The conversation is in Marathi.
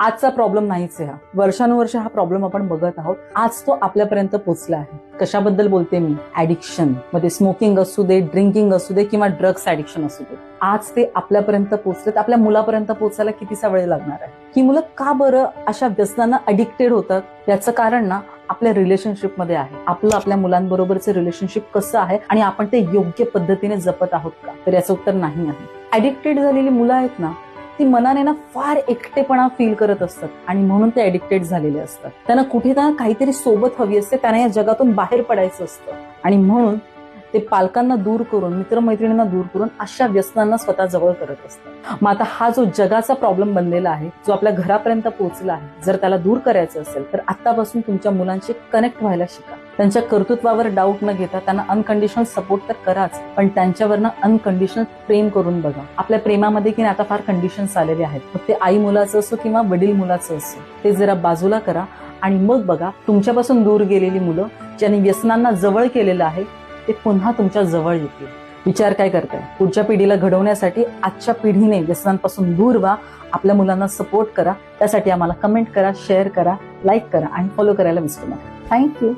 आजचा प्रॉब्लेम नाहीच आहे हा. वर्षानुवर्ष हा प्रॉब्लेम आपण बघत आहोत. आज तो आपल्यापर्यंत पोहोचला आहे. कशाबद्दल बोलते मी? ऍडिक्शन. मध्ये स्मोकिंग असू दे, ड्रिंकिंग असू दे किंवा ड्रग्स ऍडिक्शन असू दे. आज ते आपल्यापर्यंत पोहोचलेत. आपल्या मुलापर्यंत पोहोचायला कितीसा वेळ लागणार आहे? ही मुलं का बरं अशा व्यसनांना अडिक्टेड होतात? याचं कारण ना आपल्या रिलेशनशिपमध्ये आहे. आपलं आपल्या मुलांबरोबरचं रिलेशनशिप कसं आहे आणि आपण ते योग्य पद्धतीने जपत आहोत का? तर याचं उत्तर नाही आहे. ऍडिक्टेड झालेली मुलं आहेत ना, ती मनाने ना फार एकटेपणा फील करत असतात आणि म्हणून ते ऍडिक्टेड झालेले असतात. त्यांना कुठे ना काहीतरी सोबत हवी असते. त्यांना या जगातून बाहेर पडायचं असतं आणि म्हणून ते पालकांना दूर करून, मित्रमैत्रिणींना दूर करून अशा व्यसनांना स्वतः जवळ करत असतात. मग आता हा जो जगाचा प्रॉब्लेम बनलेला आहे, जो आपल्या घरापर्यंत पोहोचला आहे, जर त्याला दूर करायचं असेल तर आतापासून तुमच्या मुलांशी कनेक्ट व्हायला शिका. त्यांच्या कर्तृत्वावर डाऊट न घेता त्यांना अनकंडिशनल सपोर्ट तर कराच, पण त्यांच्यावरनं अनकंडिशनल प्रेम करून बघा. आपल्या प्रेमामध्ये की आता फार कंडिशन्स आलेले आहेत. मग ते आई मुलाचं असो किंवा वडील मुलाचं असो, ते जरा बाजूला करा आणि मग बघा तुमच्यापासून दूर गेलेली मुलं, ज्यांनी व्यसनांना जवळ केलेलं आहे, ते पुन्हा तुमच्या जवळ येतील. विचार काय करताय? पुढच्या पिढीला घडवण्यासाठी आजच्या पिढीने व्यसनांपासून दूर व्हा. आपल्या मुलांना सपोर्ट करा. त्यासाठी आम्हाला कमेंट करा, शेअर करा, लाईक करा आणि फॉलो करायला विसरू नका. थँक्यू.